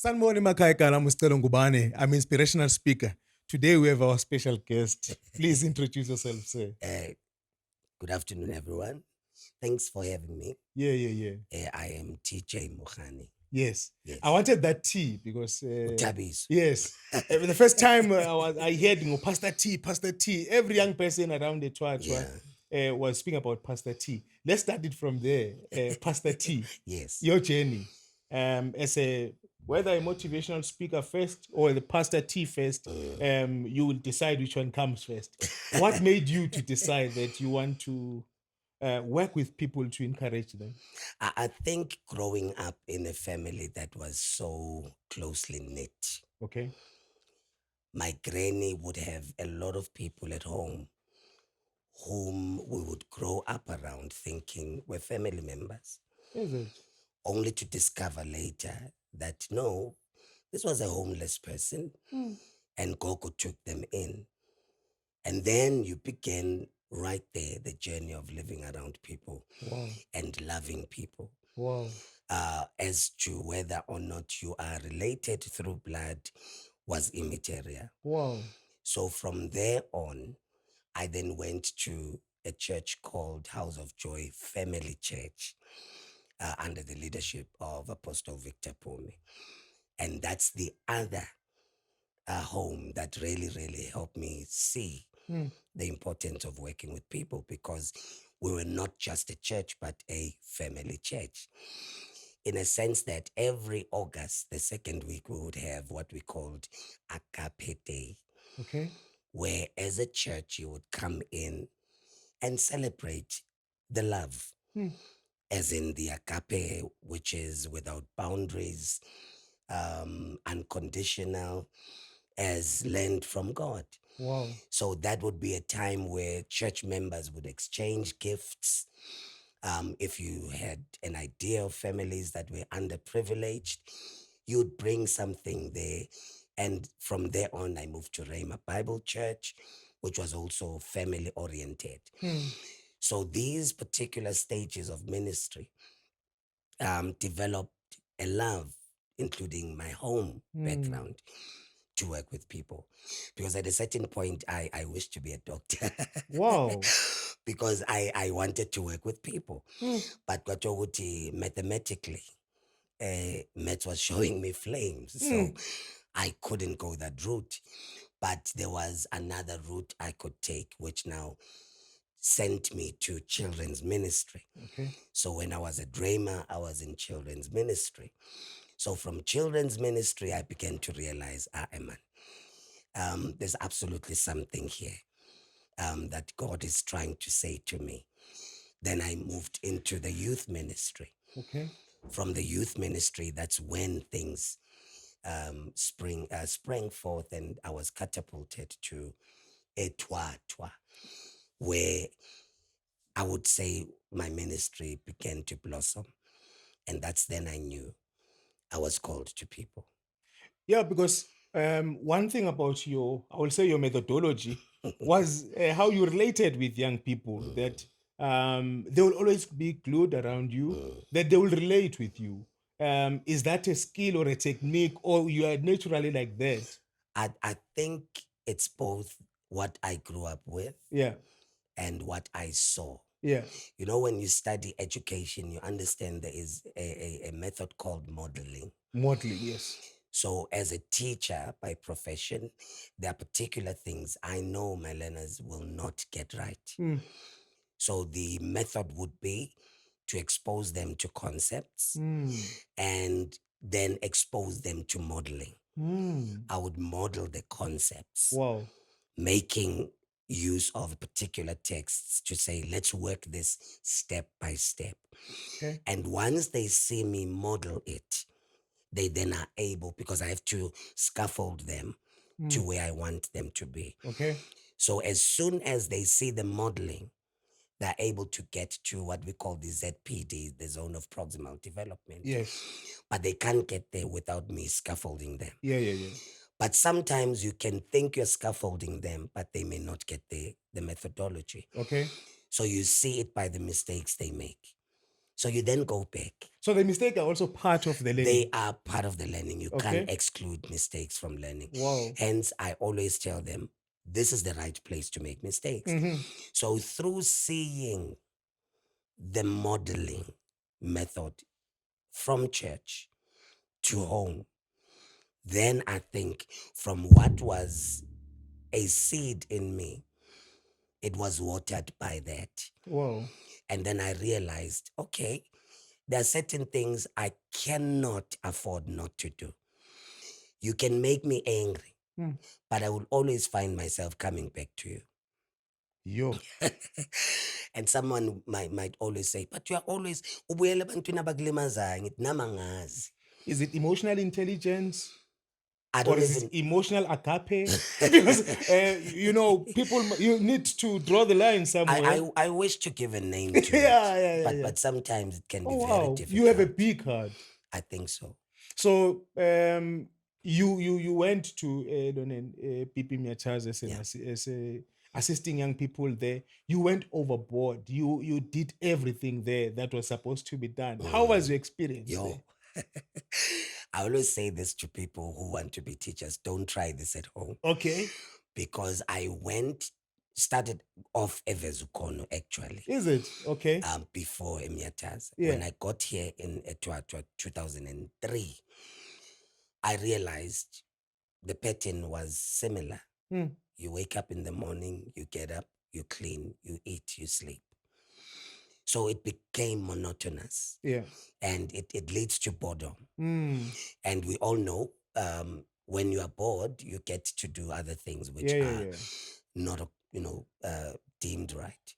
Sanibona emakhaya igama lami Scelo Ngubane. I'm inspirational speaker. Today we have our special guest. Please introduce yourself, sir. Good afternoon, everyone. Thanks for having me. Yeah. I am TJ Mohani. Yes. Yes. I wanted that T because Thabiso. yes. The first time I heard Pastor T. Every young person around the Twa was speaking about Pastor T. Let's start it from there. Pastor T. Yes. Your journey as a whether a motivational speaker first or the Pastor T first, you will decide which one comes first. What made you to decide that you want to work with people to encourage them? I think growing up in a family that was so closely knit, Okay. my granny would have a lot of people at home whom we would grow up around thinking were family members, Is it? only to discover later that no, this was a homeless person and Gogo took them in. And then you begin right there the journey of living around people Wow. and loving people. Wow. As to whether or not you are related through blood was immaterial. Wow. So from there on, I then went to a church called House of Joy Family Church under the leadership of Apostle Victor Pumi. And that's the other home that really helped me see the importance of working with people, because we were not just a church, but a family church. In a sense that every August, the second week, we would have what we called Agape Day, Okay. where as a church, you would come in and celebrate the love, as in the agape, which is without boundaries, unconditional, as learned from God. Wow. So that would be a time where church members would exchange gifts. If you had an idea of families that were underprivileged, you'd bring something there. And from there on, I moved to Rhema Bible Church, which was also family oriented. So these particular stages of ministry developed a love, including my home background, to work with people, because at a certain point I wished to be a doctor. Wow. Because I wanted to work with people, but Kwatoguti mathematically maths was showing me flames, so I couldn't go that route. But there was another route I could take, which now sent me to children's ministry. Okay. So when I was at Rhema, I was in children's ministry. So from children's ministry, I began to realize, man, there's absolutely something here that God is trying to say to me. Then I moved into the youth ministry. Okay. From the youth ministry, that's when things sprang forth, and I was catapulted to a Twa, where I would say my ministry began to blossom. And that's then I knew I was called to people. Yeah, because one thing about I will say your methodology was how you related with young people, that they will always be glued around you, that they will relate with you. Is that a skill or a technique, or you are naturally like that? I think it's both what I grew up with, Yeah. and what I saw. Yeah. You know, when you study education, you understand there is a method called modeling. Modeling, yes. So as a teacher by profession, there are particular things I know my learners will not get right. So the method would be to expose them to concepts and then expose them to modeling. I would model the concepts. Wow. Making use of particular texts to say, let's work this step by step. Okay. And once they see me model it, they then are able, because I have to scaffold them to where I want them to be. Okay. So as soon as they see the modeling, they're able to get to what we call the ZPD, the zone of proximal development. Yes. But they can't get there without me scaffolding them. Yeah. But sometimes you can think you're scaffolding them, but they may not get the methodology. Okay. So you see it by the mistakes they make. So you then go back. So the mistakes are also part of the They learning. are part of the learning. You can't Okay. exclude mistakes from learning. Wow. Hence, I always tell them this is the right place to make mistakes. So, through seeing the modeling method from church to home, then I think from what was a seed in me, it was watered by that. Wow. And then I realized, okay, there are certain things I cannot afford not to do. You can make me angry, but I will always find myself coming back to you. Yo. And someone might always say, but you are always ubuyele ebantwini abakulimazayo. Ngithi nami angazi. Is it emotional intelligence? I Or don't is even it emotional agape? Because people, you need to draw the line somewhere. I wish to give a name to Yeah, it, yeah, yeah, yeah. but sometimes it can Oh be very wow, difficult. you have a big heart. I think so. So you went to PP Miachaz as as a assisting young people there. You went overboard. You did everything there that was supposed to be done. How was your experience there? I always say this to people who want to be teachers: don't try this at home. Okay. Because I started off Evezukono actually. Is it? Okay. Before Emiataz. Yeah. When I got here in 2003, I realized the pattern was similar. You wake up in the morning, you get up, you clean, you eat, you sleep. So it became monotonous. Yeah. And it leads to boredom. And we all know when you are bored, you get to do other things which are not, deemed right.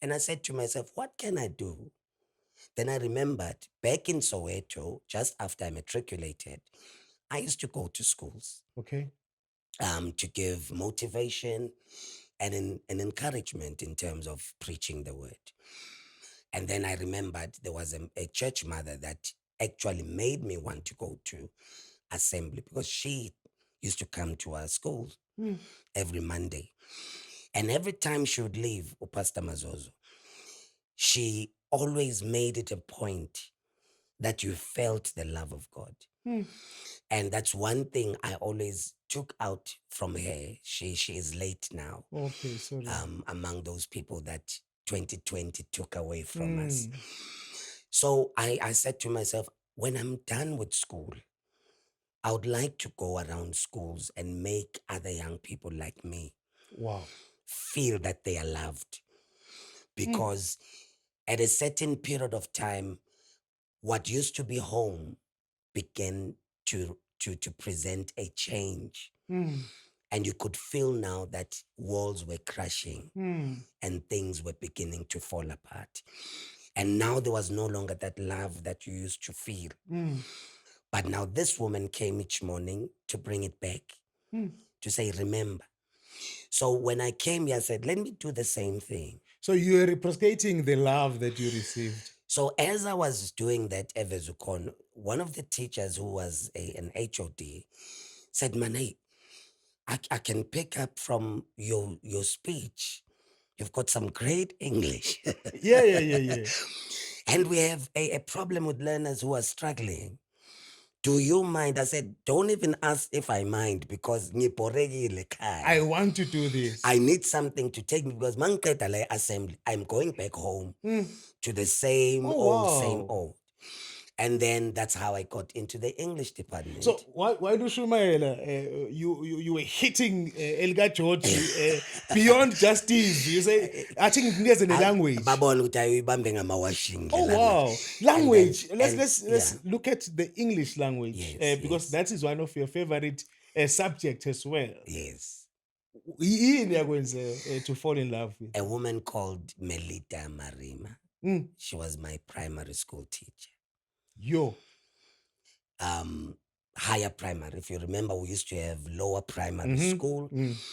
And I said to myself, what can I do? Then I remembered back in Soweto, just after I matriculated, I used to go to schools. Okay. To give motivation and an encouragement in terms of preaching the word. And then I remembered there was a church mother that actually made me want to go to assembly because she used to come to our school every Monday. And every time she would leave, Pastor Mazozo, she always made it a point that you felt the love of God. And that's one thing I always took out from her. She is late now. Okay, sorry. Among those people that 2020 took away from us. So I said to myself, when I'm done with school, I would like to go around schools and make other young people like me feel that they are loved. Because at a certain period of time, what used to be home began to present a change. And you could feel now that walls were crashing and things were beginning to fall apart. And now there was no longer that love that you used to feel. But now this woman came each morning to bring it back, to say, remember. So when I came here, I said, let me do the same thing. So you were reciprocating the love that you received. So as I was doing that Evezukon, one of the teachers who was an HOD said, Manay, I can pick up from your speech. You've got some great English. Yeah. And we have a problem with learners who are struggling. Do you mind? I said, don't even ask if I mind because I want to do this. I need something to take me because Manketale assembly, I'm going back home to the same old. And then that's how I got into the English department. So why do Shumaela, you were hitting Elga George beyond just Steve? You say, I think there's a language. Oh wow, language. Let's look at the English language because that is one of your favorite subjects as well. Yes. To fall in love with a woman called Melita Marima. She was my primary school teacher. Higher primary. If you remember, we used to have lower primary school. Yes.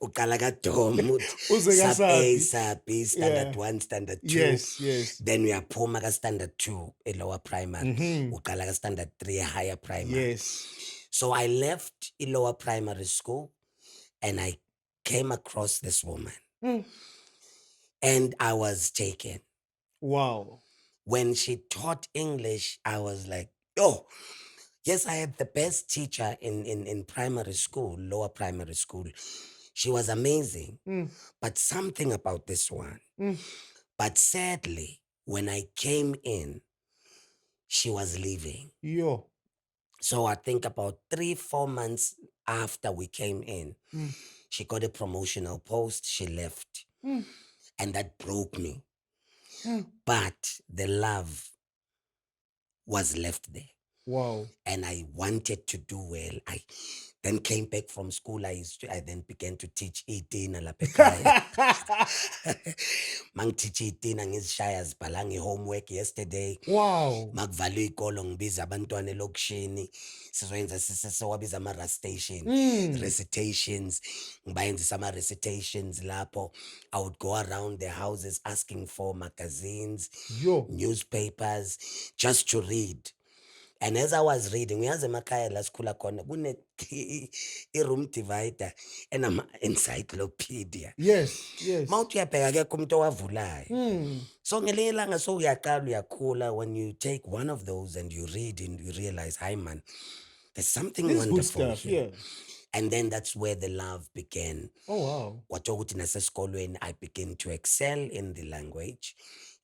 Ukalaga dom. Sub A, sub B, standard 1, standard 2. Yes. Then we are Pomaga standard 2, a lower primary. Ukalaga standard 3, a higher primary. Yes. So I left a lower primary school and I came across this woman. And I was taken. Wow. When she taught English, I was like, oh, yes, I had the best teacher in primary school, lower primary school. She was amazing, Mm, but something about this one. mm. But sadly, when I came in, she was leaving. Yo. So I think about 3, 4 months after we came in, Mm, she got a promotional post, she left. mm, And that broke me. mm. But the love was left there. Wow. And I wanted to do well. I then came back from school. I then began to teach itina lapha ekhaya. Mangiteach itina ngizishaya zibhala ngehomework yesterday. Wow. Makuvalwe ikolo ngibiza abantwana elokishini sizoyenza siwabiza ama-rustation Mm. recitations, ngibayenzisa ama-recitations lapho. I would go around the houses asking for magazines, Yo. newspapers, just to read. And as I was reading, uyazi emakhaya la sikhula khona i-room divider enama-encyclopedia. Yes. Yes. Mawuthi uyabheka akekho umuntu owavulayo. Mm. So ngelinye ilanga so uyaqala uyakhula, when you take one of those and you read and you realize, hi man, there's something This is good wonderful stuff. here. Yeah. And then that's where the love began. Oh wow. Kwathiwa ukuthi nasesikolweni I began to excel in the language.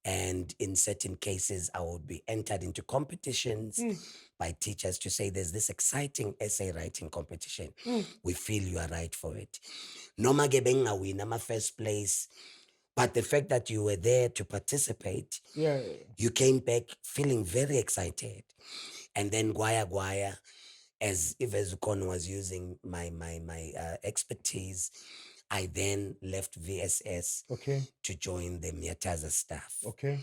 And in certain cases, I would be entered into competitions Mm. by teachers to say, there's this exciting essay writing competition. Mm. We feel you are right for it. Noma ke bengingawina ama-first place, but the fact that you were there to participate, Yeah. you came back feeling very excited. And then Gwaya, as Ivezukon was using my expertise, I then left VSS Okay. to join the Miataza staff. Okay.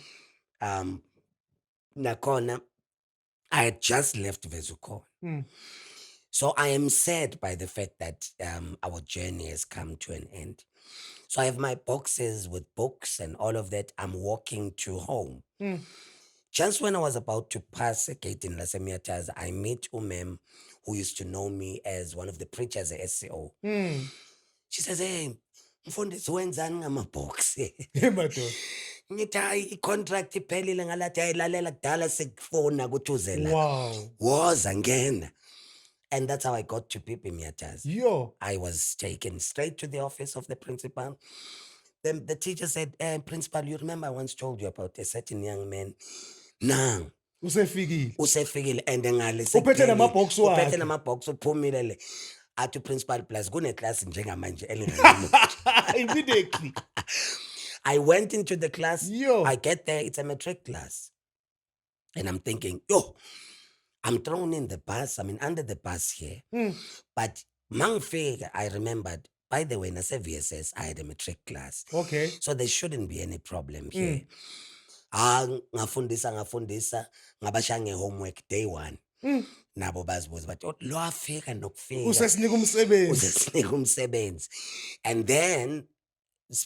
Nakona, I had just left Vezukon. Mm. So I am sad by the fact that our journey has come to an end. So I have my boxes with books and all of that. I'm walking to home. Mm. Just when I was about to pass a gate in Lasemiatas, I meet Umem, who used to know me as one of the preachers at SCO. Mm. She says, hey, mfundisi wenzani ngamabox? Hey, madoda. Ngithi hayi i-contract iphelile ngalathi ayilalela kudala sekufona ukuthi uze la. Wow. Woza ngena. And that's how I got to Pipi Miatas. Yo. I was taken straight to the office of the principal. The teacher said, Principal, you remember I once told you about a certain young man? Now, Usefikile. and ngale Uphethe namabhox wakhe. uphethe namabhox uphumile le. Athi principal plus kune-class njengamanje elingani. Immediately. I went into the class. Yo. I get there, it's a matric class. And I'm thinking, yo, I'm thrown in the bus. I mean, under the bus here. Mm. But mangifika, I remembered, by the way, nase VSS, I had a matric class. Okay. So there shouldn't be any problem here. Ngafundisa, ngabasha nge-homework day one. Nabo bazibuza bathi lo afika nokufika Usesinika umsebenzi. And then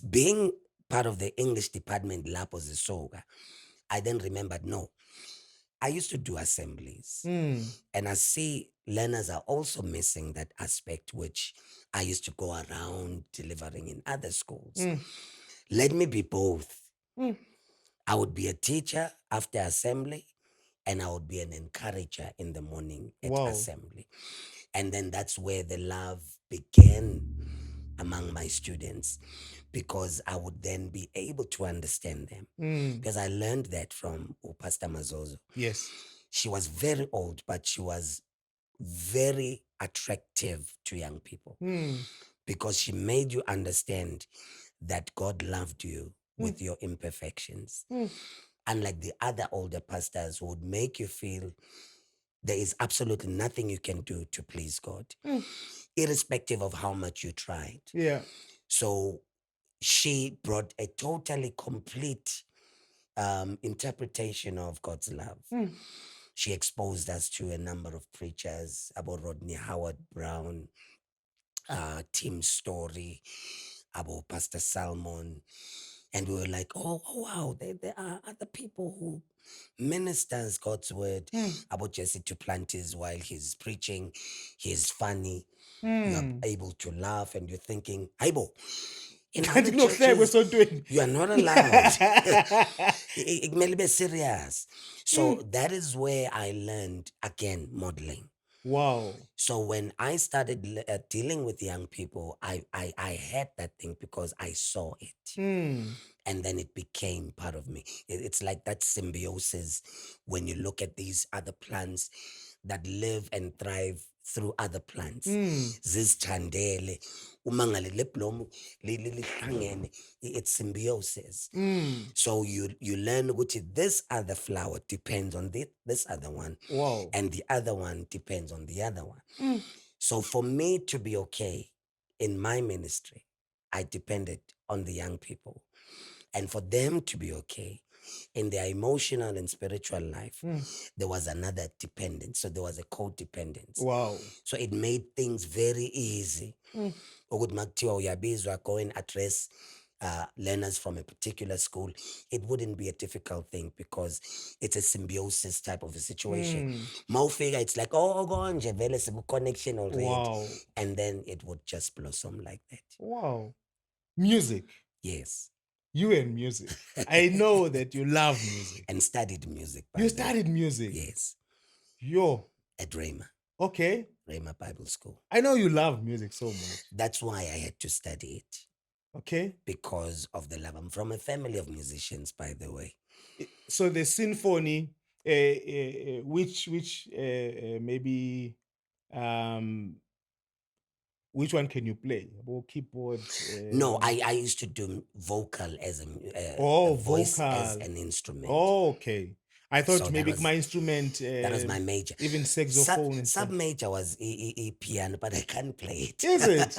being part of the English department lapho zisoka, I then remembered, no, I used to do assemblies. And I see learners are also missing that aspect, which I used to go around delivering in other schools. Let me be both. I would be a teacher after assembly, and I would be an encourager in the morning at Wow. assembly. And then that's where the love began among my students, because I would then be able to understand them. Because I learned that from Pastor Mazozo. Yes. She was very old, but she was very attractive to young people because she made you understand that God loved you with your imperfections. Unlike the other older pastors who would make you feel there is absolutely nothing you can do to please God, irrespective of how much you tried. Yeah. So she brought a totally complete interpretation of God's love. She exposed us to a number of preachers, about Rodney Howard Brown, Tim Story, about Pastor Salmon. And we were like, oh wow, there are other people who ministers God's word. About Jesse Duplantis, while he's preaching, he's funny. You're able to laugh and you're thinking, Aibo, In Kanti other kunohlekwe churches, esontweni. you are not allowed. Kumele ube serious. So that is where I learned again modeling. Wow. So when I started dealing with young people, I had that thing because I saw it. And then it became part of me. It's like that symbiosis when you look at these other plants that live and thrive through other plants. Zizithandele, uma ngale le bloom lihlangene, it's symbiosis. So you learn which this other flower depends on this other one. Wow. And the other one depends on the other one. So for me to be okay in my ministry, I depended on the young people. And for them to be okay in their emotional and spiritual life, there was another dependence. So there was a codependence. Wow. So it made things very easy. Ukuthi makuthiwa uyabizwa, go and address learners from a particular school, it wouldn't be a difficult thing because it's a symbiosis type of a situation. Mawufika, it's like, oh, konje vele sibu connection already. Wow. And then it would just blossom like that. Wow. Music. Yes. You and music. I know that you love music. And studied music. by You the way. studied music. Yes. Yo. At Rhema Okay. Bible School. I know you love music so much. That's why I had to study it. Okay. Because of the love. I'm from a family of musicians, by the way. So the symphony, which maybe which one can you play? About keyboard? No, I used to do vocal as a voice as vocal. an instrument. Oh, okay. I thought So maybe that was- my instrument. That was my major. Even saxophone. and Sub stuff. major was piano, but I can't play it. Is it?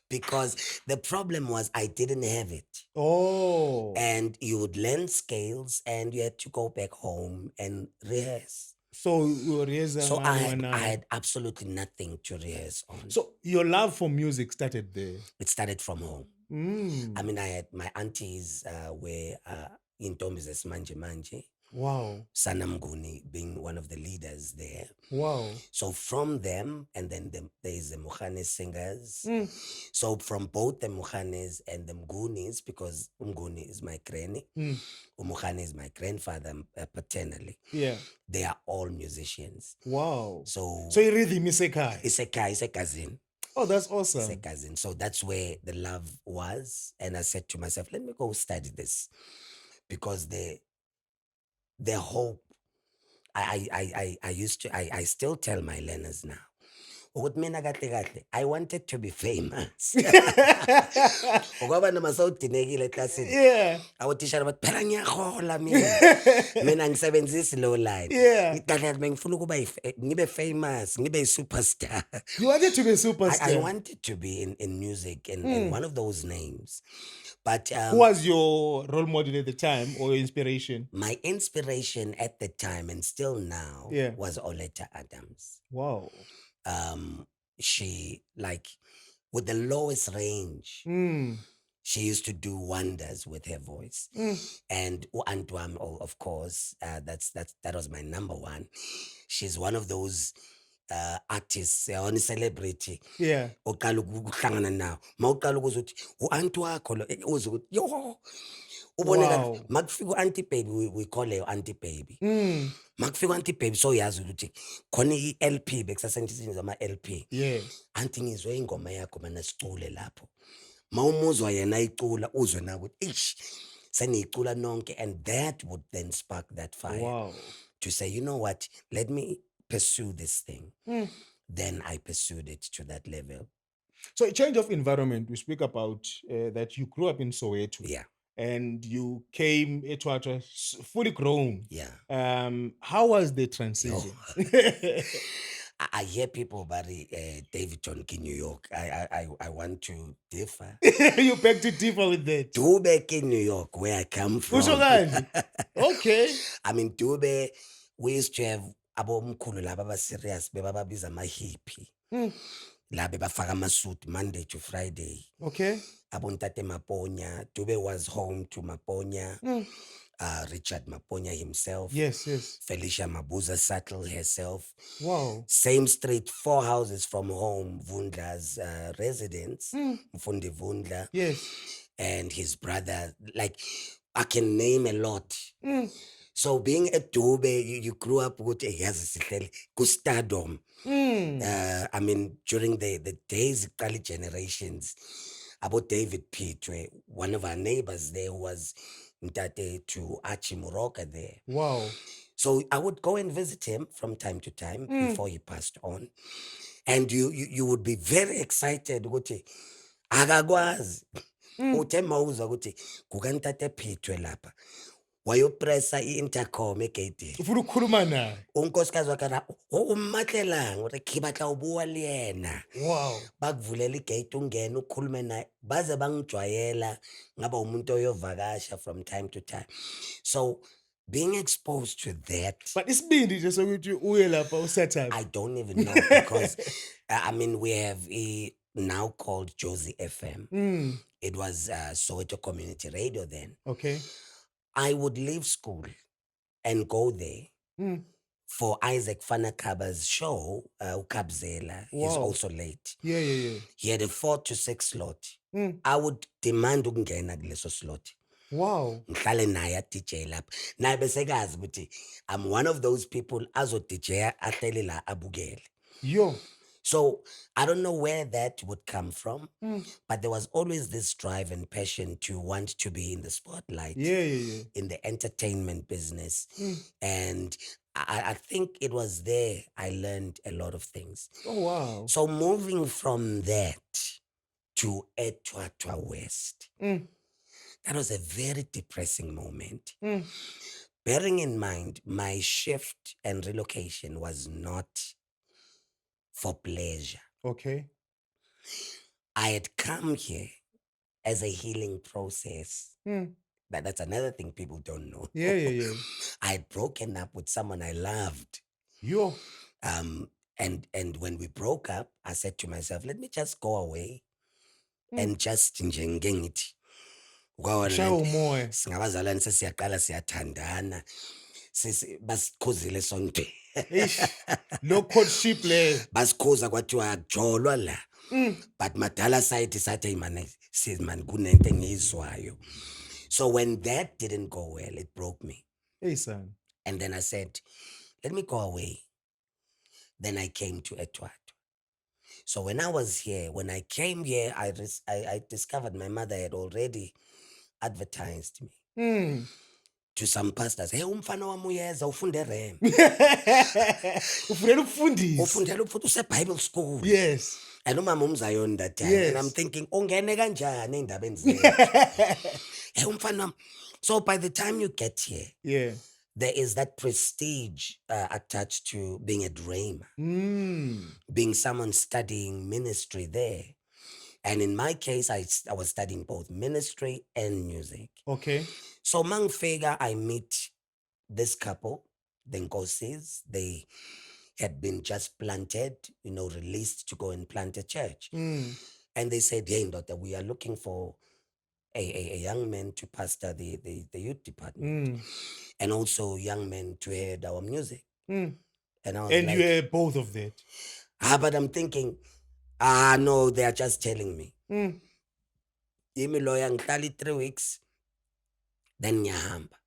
Because the problem was I didn't have it. Oh. And you would learn scales and you had to go back home and rehearse. So you rehearse. So I had absolutely nothing to rehearse on. So your love for music started there. It started from home. I mean, I had my aunties were in Tombis as Manje. Wow. Sanamguni being one of the leaders there. Wow. So from them, and then there's the Mukhanes singers. So from both the Mukhanes and the Mgunis, because Mguni is my granny, Umukhane is my grandfather paternally. Yeah. They are all musicians. Wow. So you really miss a guy. It's a cousin. Oh, that's awesome. It's a cousin. So that's where the love was. And I said to myself, let me go study this. Because the hope, I still tell my learners now, I wanted to be famous. Ngoba noma sawudinekile classini. Yeah. Awutishara bathi phela ngiyahola mina ngisebenzisa lo line. Yeah. Ngidla bengifuna ukuba ngibe famous, ngibe superstar. You wanted to be a superstar. I wanted to be in music and one of those names. But who was your role model at the time or your inspiration? My inspiration at the time and still now Yeah. was Oleta Adams. Wow. She, like, with the lowest range, she used to do wonders with her voice. And Antoine, of course, that was my number one. She's one of those artists, on celebrity. Yeah. Oqala ukuhlangana nawo. Mawuqala ukuzwa uthi u-auntie wakho lo uzwe ukuthi yo uboneka makufika u-auntie baby, we call her auntie baby. Makufika u-auntie baby so yazi ukuthi khona i-LP bekusasetshenziswa ama-LP. Yeah. Auntie ngizwe ingoma yakho mana sicule lapho. Mawumuzwa yena icula uzwe na ukuthi ish seniyicula nonke, and that would then spark that fire. Wow. To say, you know what, let me pursue this thing. Then I pursued it to that level. So a change of environment, we speak about that you grew up in Soweto. Yeah. And you came to fully grown. Yeah. How was the transition? I hear people about David John in New York. I want to differ. You beg to differ with that. Dube in New York, where I come from. Okay. I mean, Dube, we used to have abomkhulu laba ba serious bebababiza ama hippie. La bebafaka amasuit Monday to Friday. Okay. Abontate Maponya. Dube was home to Maponya. Richard Maponya himself, Yes, yes. Felicia Mabuza Sattel herself. Wow. Same street, 4 houses from home, Vundla's residence, Mm. Mfundi Vundla, Yes. and his brother. Like, I can name a lot. Mm. So being a Dube, you grew up with a stardom. I mean, during the days, early generations, about David Petrie, one of our neighbors there who was Ntate to Archie Muroka there. Wow. So I would go and visit him from time to time before he passed on. And you would be very excited ukuthi akakwazi uthe mawuzwa ukuthi kukantate Petrie lapha wayopressa i-intercom egeyidini Ufuna ukukhuluma naye. unkosikazi wakhe ra umatlelang uthi khibatla ubuwa le yena. Wow. Bakuvulela igate ungena ukhulume naye baze bangijwayela ngaba umuntu oyovakasha from time to time. So being exposed to that, But isibindi nje sokuthi uye lapha usetup. I don't even know because I mean we have a now called Josie FM. It was Soweto Community Radio then. Okay. I would leave school and go there for Isaac Fanakaba's show, Ukabzela. He's Wow. also late. Yeah, yeah, yeah. He had a 4 to 6 slot. I would demand ukungena kuleso slot. Wow. Ngihlale naye DJ lapha. Naye besekazi ukuthi I'm one of those people azo DJ ahlele la abukele. Yo. So I don't know where that would come from, but there was always this drive and passion to want to be in the spotlight, Yeah, yeah, yeah. in the entertainment business. And I think it was there I learned a lot of things. Oh, wow. So moving from that to Etwatwa West, that was a very depressing moment. Bearing in mind, my shift and relocation was not for pleasure. Okay. I had come here as a healing process. That's another thing people don't know. Yeah, yeah, yeah. I had broken up with someone I loved. Yo. And when we broke up, I said to myself, let me just go away and just njengengithi. Shaya umoya. Singabazalwane sesiyaqala siyathandana. Basikhuzile sonke. No courtship le. Basikhuza kwathiwa akujolwa la. But madala side sathi man kunento engizwayo. So when that didn't go well, it broke me. Hey, son. And then I said, let me go away. Then I came to Etwat. So when I was here, when I came here, I discovered my mother had already advertised me to some pastors. Hey, umfana wami uyeza ufunde rem. Ufundela ukufundisa. Ufundela use Bible school. Yes. And umama umzayon that time. Yes. And I'm thinking, ungene kanjani endabeni zethu? Hey, umfana wami. So by the time you get here, Yeah. there is that prestige attached to being a dreamer, being someone studying ministry there. And in my case, I was studying both ministry and music. Okay. So mangfega, I meet this couple, the Nkosis. They had been just planted, released to go and plant a church. And they said, hey, daughter, we are looking for a young man to pastor the youth department. And also young men to head our music. And I was And like, you were both of that. but I'm thinking, no, they are just telling me. Yimi lawyer ngihlala 3 weeks, then ngiyahamba.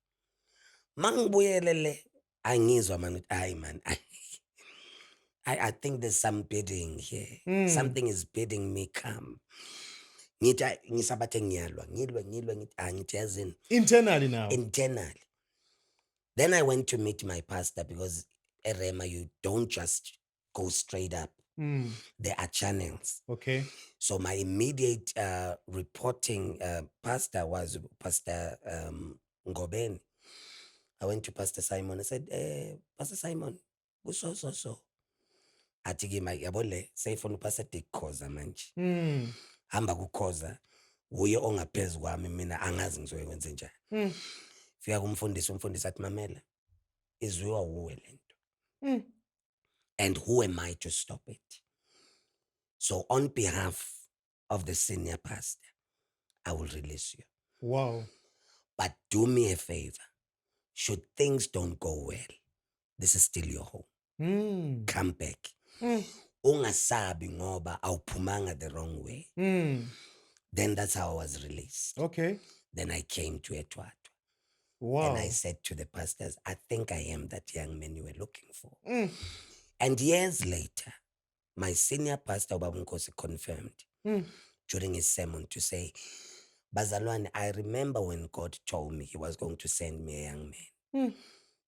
Mangibuyelele, angizwa man, man. I think there's some bidding here. Something is bidding me come. Ngisabathe ngiyalwa, ngithi yazini. Internally now. Internally. Then I went to meet my pastor because at Rema, you don't just go straight up. There are channels. Okay. So my immediate reporting pastor was Pastor Ngubane. I went to Pastor Simon. I said, Pastor Simon, so. Athi ke yabole sayifuna upastor Dikhoza manje. Hamba kukhoza uye ongaphezulu kwami mina angazi ngizoyenze njani. Fika kumfundisi athi mamela izwiwa uwe lento. And who am I to stop it? So on behalf of the senior pastor, I will release you. Wow. But do me a favor. should things don't go well, this is still your home. Mm. Come back. Mm. Ungasabi ngoba awuphumanga the wrong way. Mm. Then that's how I was released. Okay. Then I came to Etwatwa. Wow. And I said to the pastors, I think I am that young man you were looking for. Mm. And years later, my senior pastor Ubabunkosi confirmed during his sermon to say, Bazalwane, I remember when God told me he was going to send me a young man.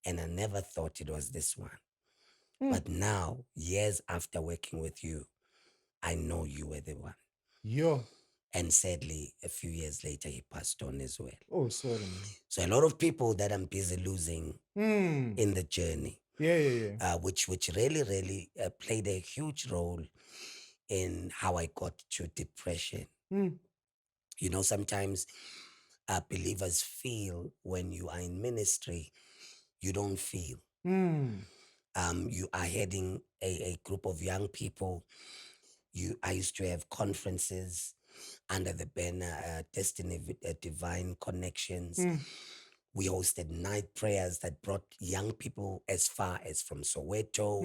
And I never thought it was this one. But now, years after working with you, I know you were the one. Yo. And sadly, a few years later, he passed on as well. Oh, sorry, man. So a lot of people that I'm busy losing in the journey. Yeah. Which really played a huge role in how I got to depression. You know, sometimes believers feel when you are in ministry, you don't feel. You are heading a group of young people. I used to have conferences under the banner Destiny Divine Connections. We hosted night prayers that brought young people as far as from Soweto,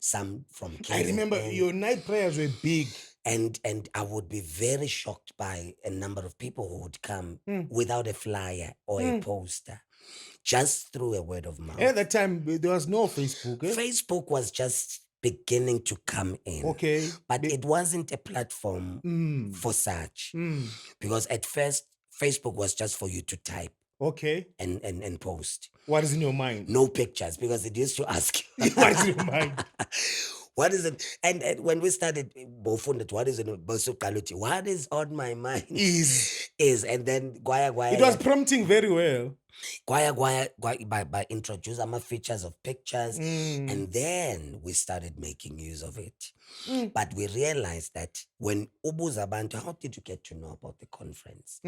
some from KZN. I remember your night prayers were big. And I would be very shocked by a number of people who would come without a flyer or a poster, just through a word of mouth. At that time, there was no Facebook. Facebook was just beginning to come in. Okay. But it wasn't a platform for such. Because at first, Facebook was just for you to type. Okay. And post. What is in your mind? No pictures, because it used to ask you. What is in your mind? What is it? And when we started, what is it? What is on my mind? Is. And then Gwaya. It was prompting very well. Gwaya, by introduce my features of pictures. And then we started making use of it. But we realized that when Ubuzabantu, how did you get to know about the conference?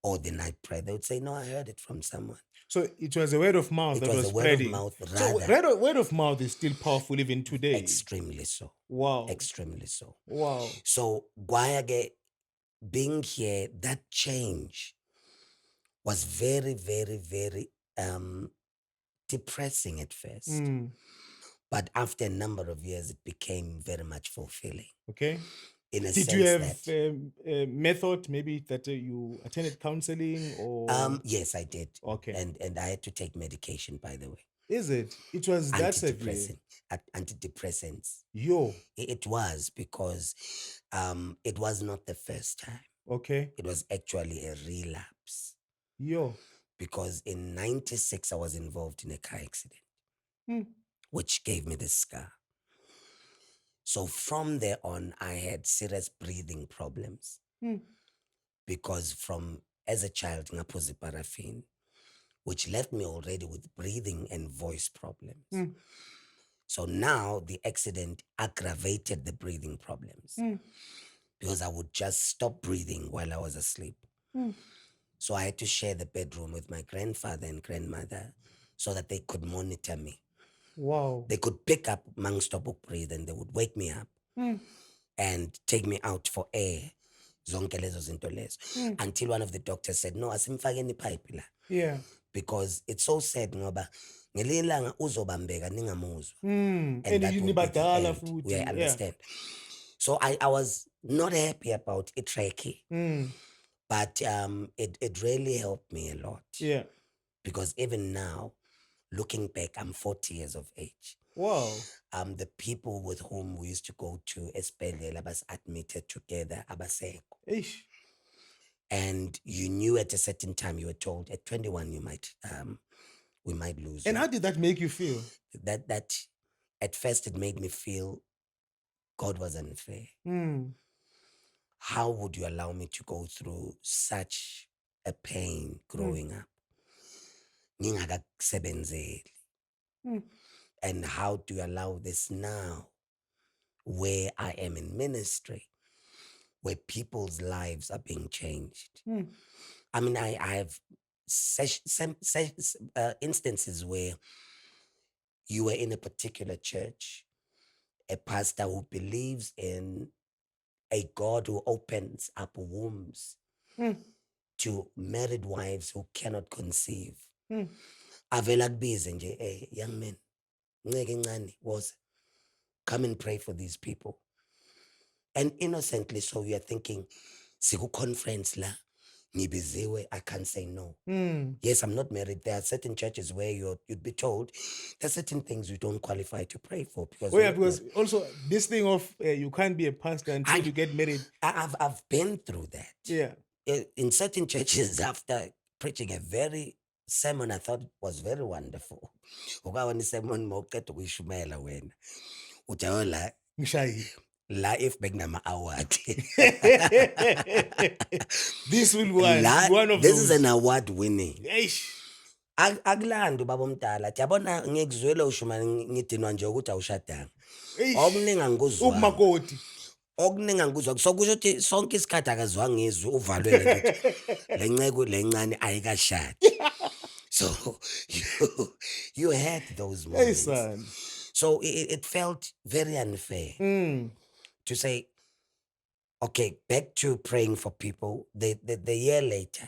Or the night prayer? They would say, no, I heard it from someone. So it was a word of mouth that was spreading. Word of mouth, rather. So word of mouth is still powerful even today. Extremely so. Wow. Extremely so. Wow. So Gwayage being here, that change was very, very, very depressing at first. But after a number of years, it became very much fulfilling. Okay. In a Did sense you have that, a method maybe that you attended counseling or? Yes, I did. Okay. And I had to take medication, by the way. Is it? It was that severe? Antidepressants. Yo. It was, because it was not the first time. Okay. It was actually a relapse. Yo. Because in 96, I was involved in a car accident, which gave me the scar. So from there on, I had serious breathing problems. Because as a child, ngaphuza paraffin, which left me already with breathing and voice problems. So now the accident aggravated the breathing problems, because I would just stop breathing while I was asleep. So I had to share the bedroom with my grandfather and grandmother so that they could monitor me. Wow. They could pick up mang stop breathe, and they would wake me up and take me out for air. Zonke lezo zinto lezo. Until one of the doctors said, no, asimfakeni pipe la. Yeah. Because it's so sad ngoba ngelinye ilanga uzobambeka ningamuzwa. And that you would be the nibadala end. futhi. We understand. So I was not happy about it, tricky. But it really helped me a lot. Yeah. Because even now, looking back, I'm 40 years of age. Wow. The people with whom we used to go to esibhedlela was admitted together, abasekho. Ish. And you knew at a certain time, you were told at 21 we might lose. And you. how did that make you feel? That at first it made me feel God was unfair. How would you allow me to go through such a pain growing up? Ngingakakusebenzeli. And how do you allow this now, where I am in ministry, where people's lives are being changed? I mean, I have instances where you were in a particular church, a pastor who believes in a God who opens up wombs to married wives who cannot conceive. avela kubize nje, hey young man, nceke ncane was come and pray for these people. And innocently so you are thinking, siku conference la, ngibiziwe, I can't say no. Mm. Yes, I'm not married. There are certain churches where you'd be told there's certain things you don't qualify to pray for because Oh you're yeah, not because married. also this thing of you can't be a pastor until I, you get married. I've been through that. Yeah. In certain churches, after preaching a very sermon I thought was very wonderful. Ukawa sermon mawuqeda ukuyishumela wena. Uthi la Ngishayile. la if bekunama award. This will La, one of this those. is an award winning. Eish. Akulandi baba omdala. Yabona ngikuzwela ushumana ngidinwa nje ukuthi awushadanga. Eish. Okuningi angikuzwanga. Ubumakoti. Okuningi angikuzwa. So kusho ukuthi sonke isikhathi akazwanga izwi uvalwele nje ukuthi lenceke lencane ayikashadi. So you had those Hey moments. son. So it felt very unfair to say, okay, back to praying for people. The year later,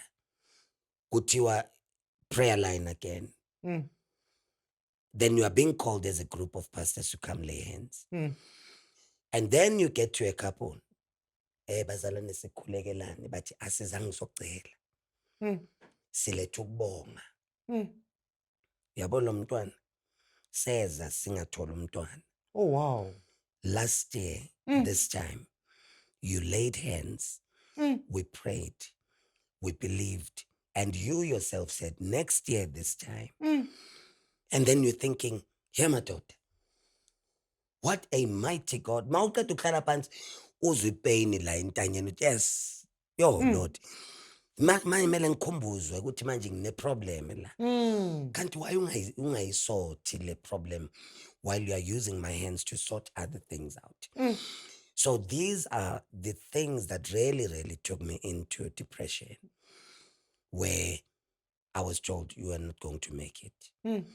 kutiwa prayer line again. Then you are being called as a group of pastors to come lay hands. And then you get to a couple. Bazalwane sikhulekelane bathi asizange socela. Silethe ukubonga. Yabona lo mntwana seza singathola umntwana. Oh wow. Last year, this time, you laid hands, we prayed, we believed, and you yourself said, next year, this time. And then you're thinking, here, my daughter, what a mighty God. Mawuqeda ukukhala phansi uzwe ipain la entanyeni. Yes, yo Lord. Manje mele ngikhumbuzwe ukuthi manje ngine problem la. Kanti why ungayisorti le problem while you are using my hands to sort other things out? So these are the things that really took me into depression, where I was told you are not going to make it.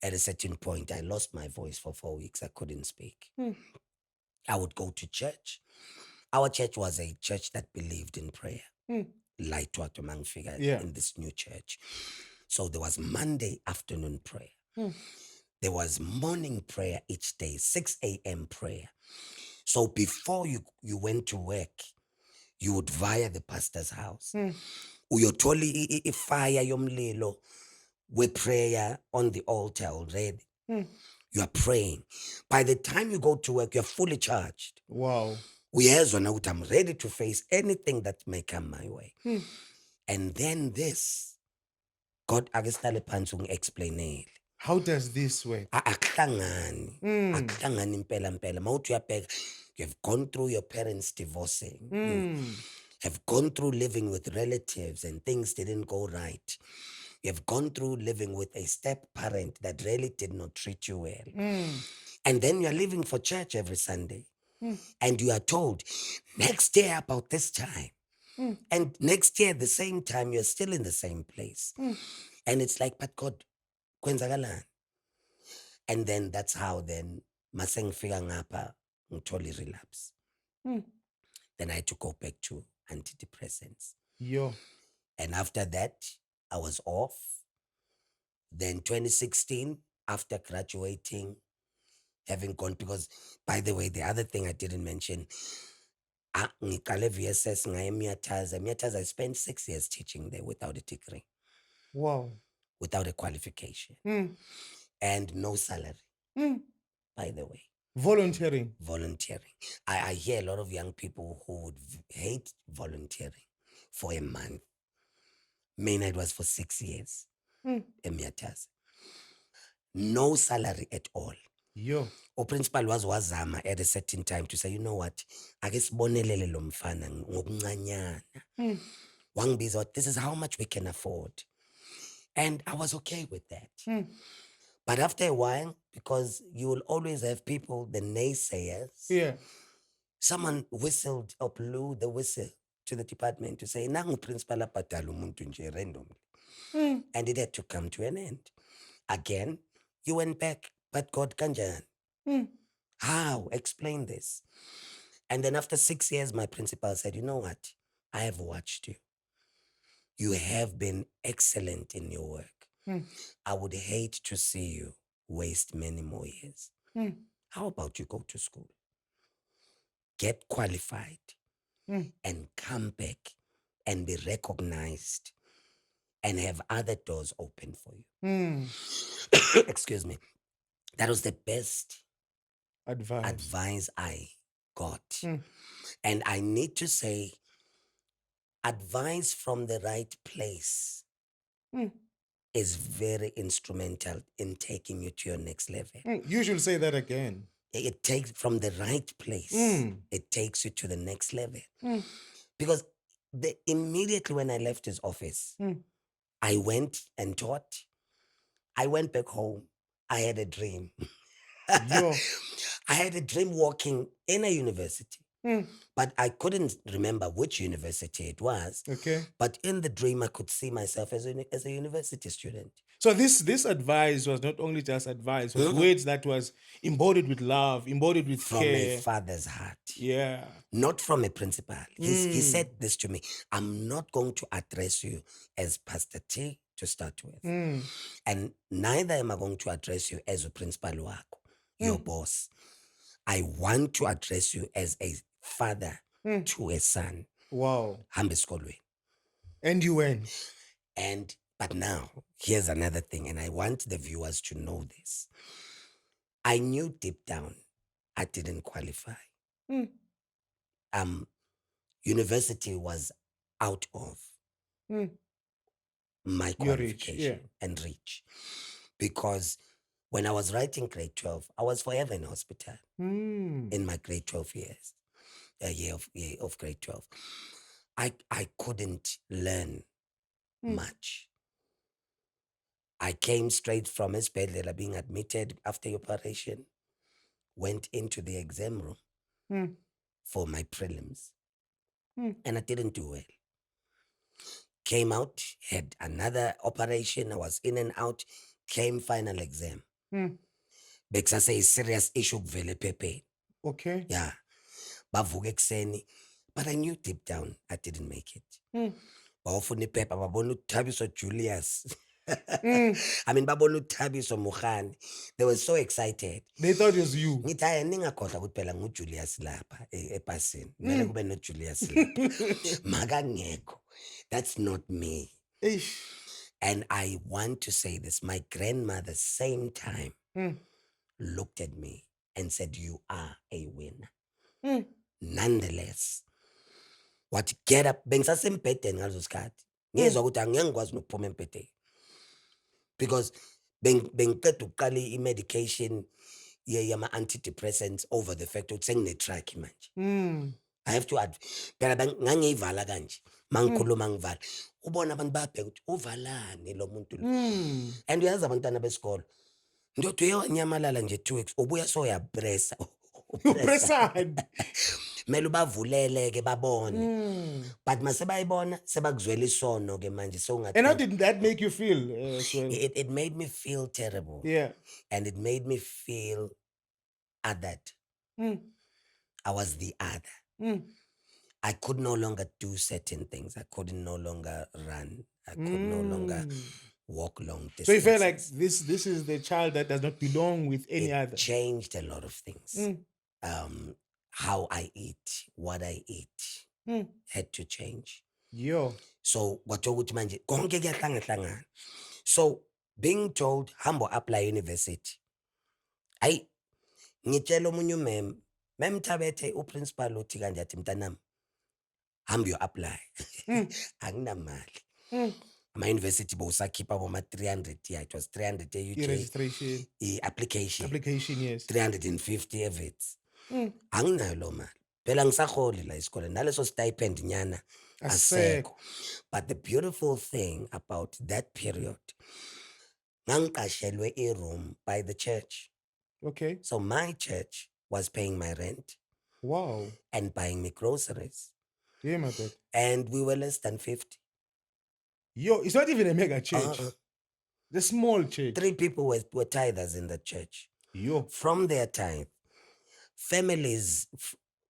At a certain point, I lost my voice for 4 weeks. I couldn't speak. I would go to church. Our church was a church that believed in prayer. Light to Mangfiga in this new church. So there was Monday afternoon prayer. There was morning prayer each day, 6 a.m. prayer. So before you went to work, you would via the pastor's house. Uyotoli ifire yomlilo with prayer on the altar already. You are praying. By the time you go to work, you're fully charged. Wow. I'm ready to face anything that may come my way. And then this, God akestale phansi ungi-explainele. How does this work? Akuhlangani. Akuhlangani impela. Mawuthi uyabheka, you have gone through your parents divorcing. You have gone through living with relatives and things didn't go right. You have gone through living with a step parent that really did not treat you well. And then you are living for church every Sunday. And you are told, next year about this time. And next year, the same time, you're still in the same place. And it's like, but God, kwenzakalani? And then that's how then mase ngifika ngapha ngithola relapse. Then I had to go back to antidepressants. And after that, I was off. Then 2016, after graduating, having gone, because by the way, the other thing I didn't mention, I spent 6 years teaching there without a degree. Wow. Without a qualification. And no salary. By the way. Volunteering. I hear a lot of young people who would hate volunteering for a month. Main it was for 6 years. No salary at all. Principal was wazama at a certain time to say, you know what? Ake sibonelele lo mfana ngokuncanyana. Wangibiza, this is how much we can afford. And I was okay with that. But after a while, because you will always have people, the naysayers, someone whistled or blew the whistle to the department to say, nangu principal abhadala umuntu nje randomly. And it had to come to an end. Again, you went back, but God kanjani? How? Explain this. And then after 6 years, my principal said, you know what? I have watched you. You have been excellent in your work. Mm. I would hate to see you waste many more years. Mm. How about you go to school, get qualified, Mm. and come back and be recognized and have other doors open for you? Mm. Excuse me. That was the best Advice. advice I got. Mm. And I need to say, advice from the right place Mm. is very instrumental in taking you to your next level. Mm. You should say that again. It takes from the right place, Mm. it takes you to the next level. Mm. Because immediately when I left his office, Mm. I went and taught. I went back home. I had a dream. Yo. I had a dream working in a university, Mm. but I couldn't remember which university it was. Okay. But in the dream, I could see myself as a university student. So this advice was not only just advice, it was words that was embodied with love, embodied with From a care. father's heart. Yeah. Not from a principal. He said this to me: I'm not going to address you as Pastor T to start with. Mm. And neither am I going to address you as a principal wako, your boss. I want to address you as a father to a son. Wow. Hambe esikolweni. And you went. But now, here's another thing, and I want the viewers to know this. I knew deep down I didn't qualify. Mm. University was out of Mm. my Your reach, qualification and reach. Because when I was writing grade 12, I was forever in hospital Mm. in my grade 12 years, a year of grade 12. I couldn't learn much. I came straight from Esbedlela, being admitted after the operation, went into the exam room for my prelims, and I didn't do well. Came out, had another operation, I was in and out, came final exam. Bekusase a serious issue kuvele ephepheni. Okay. Yeah. Bavuka ekuseni, but I knew deep down I didn't make it. Bawufuna iphepha babona uThabiso Julius. I mean, babona uThabiso Mukhani. They were so excited. They thought it was you. Ngithi hayi ningakhohlwa ukuthi phela nguJulius lapha epasini. Kumele kube noJulius lapha. Makangekho. That's not me. Eish. And I want to say this. My grandmother, same time, looked at me and said, "You are a winner." Nonetheless, what get up, bengisasembhedeni ngaleso sikhathi. Ngizwa ukuthi angeke ngikwazi nokuphuma embhedeni. Because bengiqeda ukuqala i-medication yama-antidepressants over the fact ukuthi sengine-track manje. I have to add, phela ngangiyivala kanje, mangikhuluma ngivala. Ubona abantu bayabheka ukuthi uvalani lo muntu lo. And uyazi abantwana besikolo, ndoda uyewanyamalala nje 2 weeks, ubuya soyapressa. Upressad. Mele ubavulele-ke babone. But mase bayibona sebakuzwela isono-ke manje And how did that make you feel as well? It made me feel terrible. Yeah. And it made me feel othered. I was the other. I could no longer do certain things. I could no longer run. I could no longer walk long distances. So you felt like this is the child that does not belong with any other. It changed a lot of things. How I eat, what I eat had to change. Yo. So kwathiwa ukuthi manje konke kuyahlangahlangana. So being told hambo apply university. Ngitshela omunye umem Thabethe uprincipal uthi kanje athi mntanami hambo you apply. Anginamali. Ama-university bowusakhipha boma 300, yeah, it was 300 UJ. Registration. Application. Application, yes. 350 evits. Anginayo lo mali. Phela ngisaholi la isikole naleso stipend nyana asekho. But the beautiful thing about that period, ngangiqashelwe i-room by the church. Okay. So my church was paying my rent. Wow. And buying me groceries. Yeah, my God. And we were less than 50. Yo, it's not even a mega church. The small church. 3 people were tithers in the church. Yo. From their tithe, families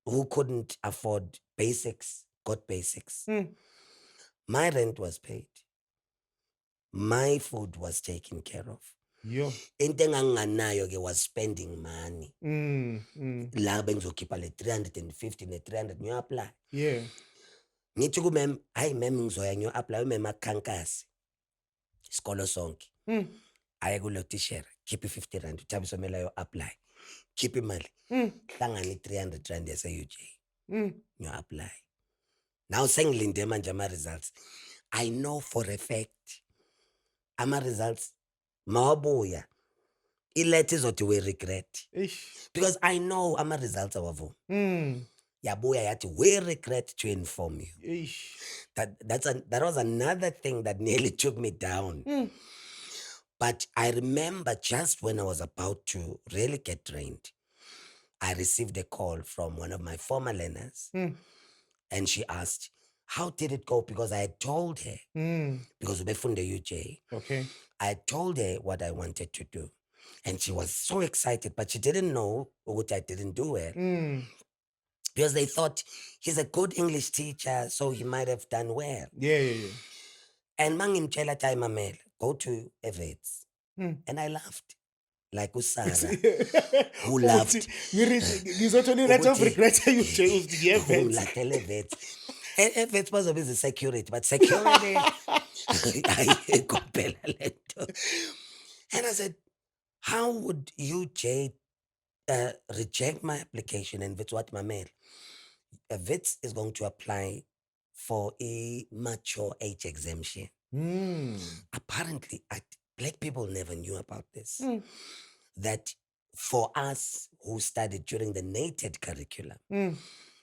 who couldn't afford basics got basics. My rent was paid. My food was taken care of. Yo. Into enganganayo ke was spending money. La bengizokhipha le 350 ne 300 ngiyo-apply. Yeah. Ngithi kumem, hayi mem ngizoya ngiyo-apply umem akhankasi. Isikolo sonke. Aye kulo tishera, khipha i-50 rand, uThabiso kumele ayo-apply. Khipha imali. Hlangana i-300 rand yase-UJ. Ngiyo-apply. Now sengilinde manje ama-results. I know for a fact ama-results mawabuya iletha izothi we regret. Ish. Because I know ama-results awavumi. Yabuya yathi we regret to inform you. Ish. That was another thing that nearly took me down. But I remember just when I was about to really get trained, I received a call from one of my former learners, and she asked, how did it go? Because I had told her, because we from the UJ, Okay. I had told her what I wanted to do. And she was so excited, but she didn't know what I didn't do well. Because they thought he's a good English teacher, so he might have done well. Yeah. And mangimtshela time mamela, go to Evets. And I laughed. Like uSarah, who laughed. Ngizothola i-rate of regret UJ uzithi ngiye-Wits. Ngimlahlele Evets. Evets bazobe is security, but security ayikho phela lento. And I said, how would UJ reject my application? And Wits what mamela? Wits is going to apply for a mature age exemption. Apparently, black people never knew about this. That for us who studied during the NATED curriculum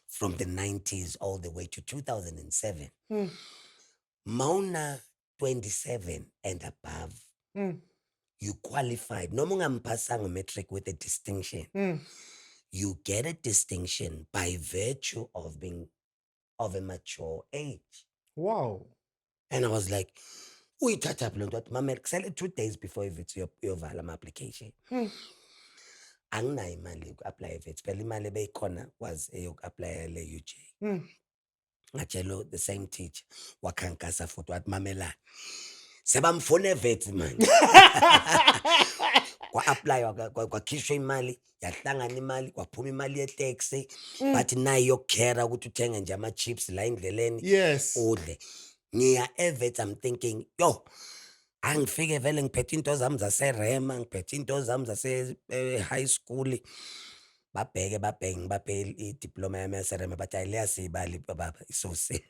from the 90s all the way to 2007, Mauna 27 and above, you qualified. Noma ungampasanga matric with a distinction. You get a distinction by virtue of being of a mature age. Wow. And I was like, uyithatha phi lonto? Mama, kusele 2 days before iVits uyovala ama-application. Anginayo imali yoku-apply iVits. Phela imali ebeyikhona was eyoku-apply le-UJ. Ngatshela the same teacher wakhankasa futhi wathi mamelani, sebamfuna eVits manje. Kwa-apply kwakhishwa imali, yahlangana imali, kwaphuma imali yeteksi, bathi nayo yokukhera ukuthi uthenge nje ama-chips la endleleni. Yes. Udle. Ngiya eVets, I'm thinking, yo, angifike vele ngiphethe into zami zaserema, ngiphethe into zami zase-high school. Babheke ngibaphe i-diploma yami yaserema, bathi hayi leya siyibali baba isose.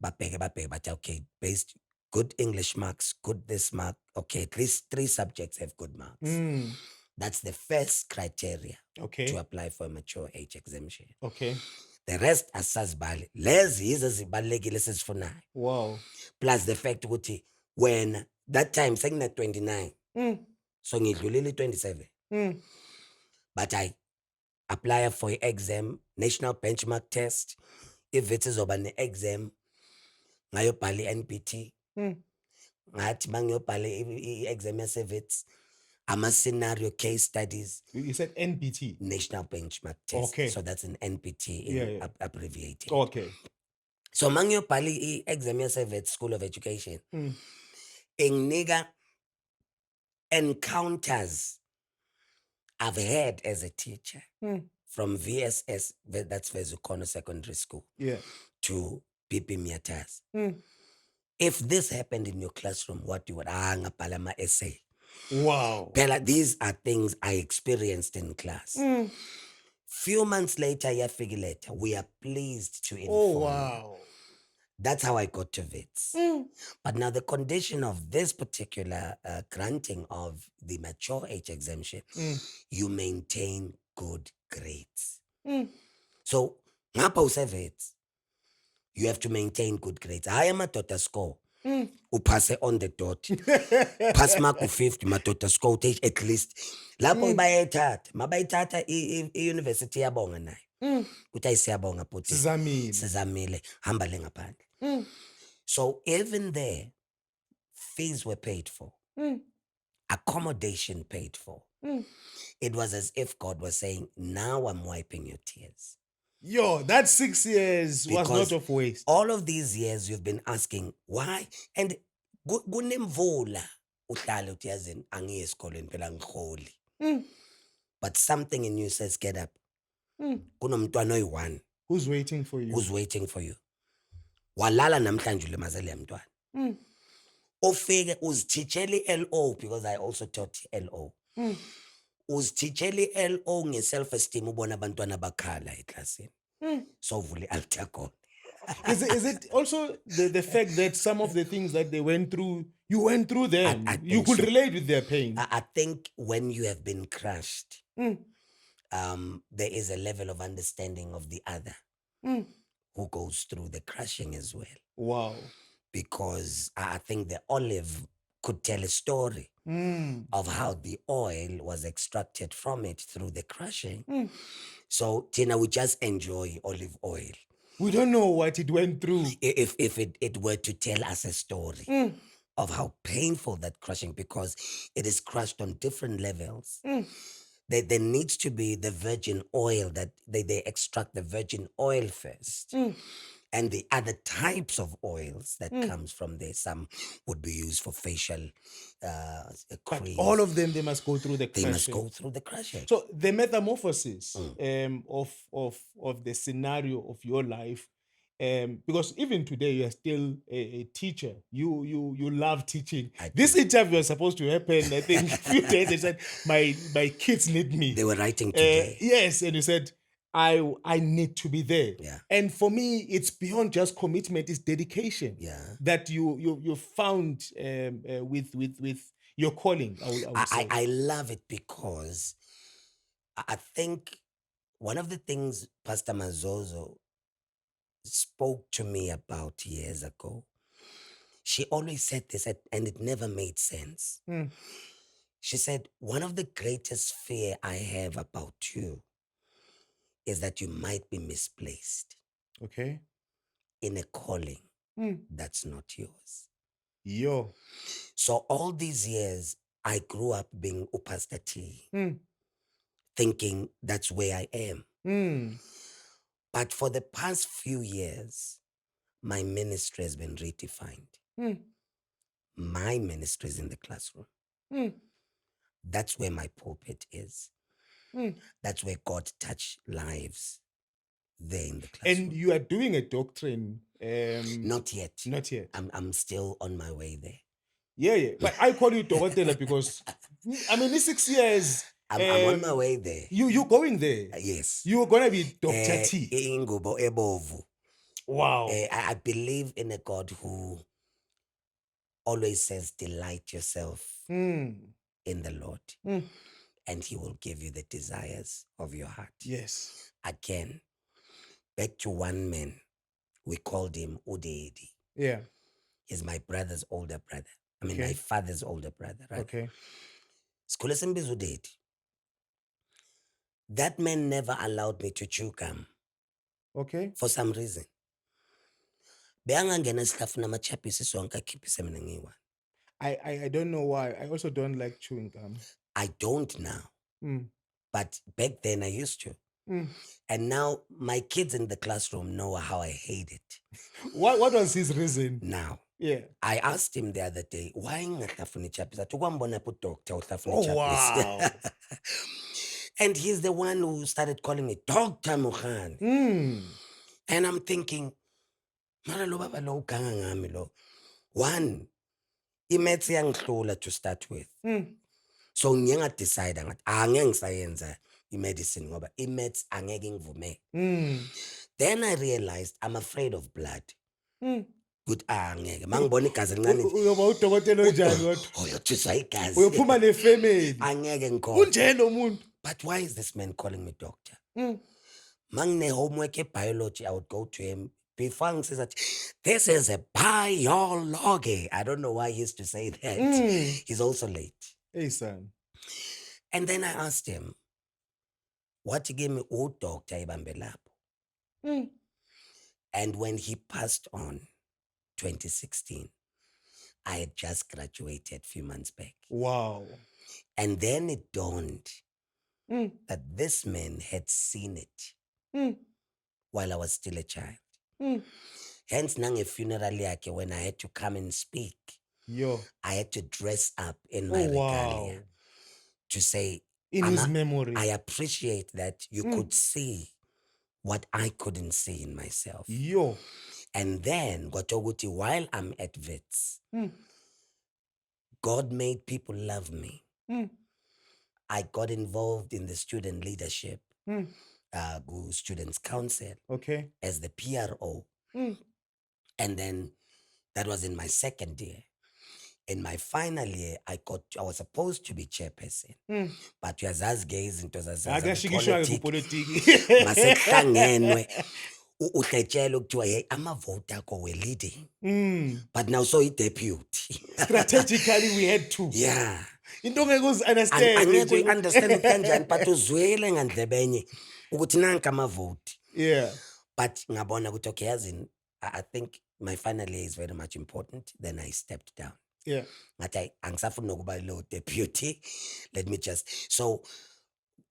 Babheke bathi okay, based good English marks, good this mark, okay, at least 3 subjects have good marks. That's the first criteria to apply for a mature age exemption. Okay. The rest asazibali. Lezi yizo ezibalulekile esizifunayo. Wow. Plus the fact ukuthi when that time sengina 29, so ngidlulile 27, but I apply for exam, national benchmark test. If it is izoba ne-exam ngayobhala i-NBT, ngathi mangiyobhala i-exam yase-Wits, ama-scenario case studies. You said NBT. National benchmark test. Okay. So that's an NPT in abbreviated. Okay. So mangiyobhala i-exam yase-Wits School of Education, inginika encounters I've had as a teacher from VSS, that's Vezukona Secondary School, to BP Miatas. If this happened in your classroom, what you would ngabhala ama-essay. Wow. Phela, these are things I experienced in class. Few months later, yafike letter, we are pleased to inform. Oh, wow. That's how I got to Wits. But now the condition of this particular granting of the mature age exemption, you maintain good grades. So, ngapha use-Wits, you have to maintain good grades. I am a daughter score. Upase on the dot. Pass mark 50, madoda score at least. Lapho bayayithatha. Mabayithatha i-university yabonga nayo. Kuthi siyabonga bhuti. Sizamile. Hamba le ngaphandle. So even there, fees were paid for. Accommodation paid for. It was as if God was saying, now I'm wiping your tears. Yo, that 6 years was not of waste. All of these years you've been asking why. And kunemvula uhlale uthi yazini angiye esikoleni phela ngiholi. Mm. But something in you says get up. Mm. Kunomntwana oyi-1 Who's waiting for you? who's waiting for you. Walala namhlanje ulimazele mntwana. Mm. Ofike uzithitshela i-LO because I also taught LO. Mm. Uzithitshela i-LO nge-self esteem ubona abantwana bakhala eklasini. Mm. So vule i-altar khona. Is it also the fact that some of the things that they went through, you went through them? I You think could so. relate with their pain. I think when you have been crushed, Mm. there is a level of understanding of the other Mm. who goes through the crushing as well. Wow. Because I think the olive could tell a story Mm. of how the oil was extracted from it through the crushing. Mm. So Tina, we just enjoy olive oil. We don't know what it went through. If it were to tell us a story Mm. of how painful that crushing, because it is crushed on different levels. Mm. There needs to be the virgin oil that they extract the virgin oil first. Mm. And the other types of oils that comes from there, some would be used for facial But creams. all of them, they must go through the They must crushing. go through the crushing. So the metamorphosis of the scenario of your life, because even today you are still a teacher. You love teaching. This interview was supposed to happen, I think, a few days. They said my kids need me. They were writing today. Yes, and you said I need to be there. Yeah. And for me, it's beyond just commitment; it's dedication. Yeah. That you found with your calling. I would say. I love it because I think one of the things Pastor Mazozo spoke to me about years ago, she always said this, and it never made sense. Mm. She said, one of the greatest fear I have about you is that you might be misplaced Okay. in a calling Mm. that's not yours. Yo. So all these years, I grew up being Pastor T, Mm. thinking that's where I am. Mm. But for the past few years, my ministry has been redefined. Mm. My ministry is in the classroom. Mm. That's where my pulpit is. Mm. That's where God touched lives there in the classroom. And you are doing a doctrine. Not yet. Not yet. I'm still on my way there. Yeah. But I call you Doctor because I mean, in 6 years. I'm on my way there. You going there? Yes. You're gonna be Dr. T. Ingubo ebovu. Wow. I believe in a God who always says, delight yourself Mm. in the Lord, Mm. and He will give you the desires of your heart. Yes. Again, back to one man, we called him Udedi. Yeah. He's my brother's older brother. I mean, Okay. my father's older brother, right? Okay. Skule simbiza Udedi. That man never allowed me to chew gum Okay. for some reason. Beangangena esihlafuna amachapisi sonke akhiphise mina ngiyi-1. I don't know why. I also don't like chewing gum. I don't now. Mm. But back then I used to. Mm. And now my kids in the classroom know how I hate it. What was his reason? Now, Yeah. I asked him the other day, why ngingahlafuni chapis? Athi kwambona put doctor uhlafuni Oh, chapis. wow. And he's the one who started calling me Dr. Mukhani. Mm. And I'm thinking, mara lo baba lo uganga ngami lo. One, i-maths iyangihlula to start with. Mm. So ngiye ngadecide ngathi angeke ngisayenza i-medicine ngoba i-maths angeke ngivume. Mm. Then I realized I'm afraid of blood. Mm. Good angeke mangibona igazi elincane Uyoba udokotela onjani kodwa? uyothiswa igazi. Uyophuma nefamily. Angeke ngikho. Kunjena umuntu. But why is this man calling me doctor? Mm. Mangine homework e-biology, I would go to him. Before he says that, this is a biology. I don't know why he used to say that. Mm. He's also late. Hey, son. And then I asked him, what he gave me, oh, doctor, ibambe lapho. Mm. And when he passed on 2016, I had just graduated a few months back. Wow. And then it dawned Mm. that this man had seen it Mm. while I was still a child. Mm. Hence, nange funeral yake, when I had to come and speak, Yo. I had to dress up in Oh my regalia wow. to say, In his memory. I appreciate that you could see what I couldn't see in myself. Yo. And then, Gotoguti, while I'm at Wits, God made people love me. I got involved in the student leadership, Students Council, Okay. as the PRO. And then that was in my second year. In my final year, I was supposed to be chairperson. But uyazazi ke izinto Akashikishwa zapolitiki kupolitiki. masekuhlangenwe uhletshela ukuthiwa hey amavoti akho we're leading. But now so i-deputy. Strategically we had to. Yeah. Into ongeke uzi-understand. Angeke uyi-understand ukuthi kanjani but uzwele ngandlebenye ukuthi nanka amavoti. Yeah. But ngabona ukuthi okay yazini I think my final year is very much important. Then I stepped down. Yeah. Ngathi angisafuni nokuba lo deputy. Let me just so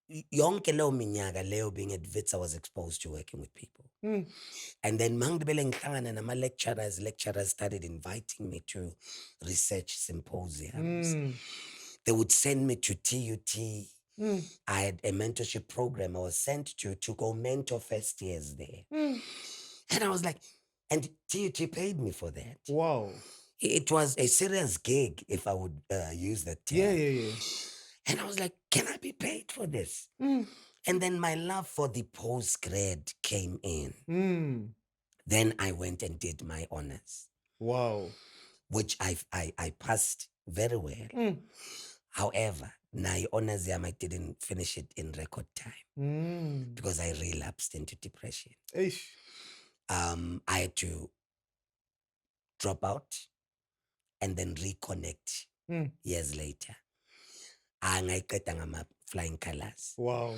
yonke leyo minyaka leyo being at Wits, I was exposed to working with people. And then mangibele ngihlangana nama lecturers started inviting me to research symposiums. They would send me to TUT. I had a mentorship program I was sent to go mentor first years there. And I was like, and TUT paid me for that. Wow. It was a serious gig, if I would use that term. Yeah. And I was like, can I be paid for this? And then my love for the postgrad came in. Then I went and did my honors. Wow. Which I passed very well. However, my honors yam, I didn't finish it in record time because I relapsed into depression. Eish. I had to drop out and then reconnect years later. Ngayiceda ngama flying colors. Wow.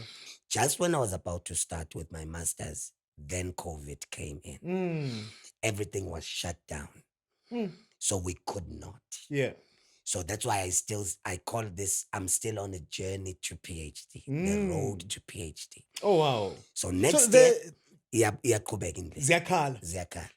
Just when I was about to start with my masters, then COVID came in. Everything was shut down. So we could not. Yeah. So that's why I call this, I'm still on a journey to PhD, the road to PhD. Oh wow. So next year, Ziyakhala.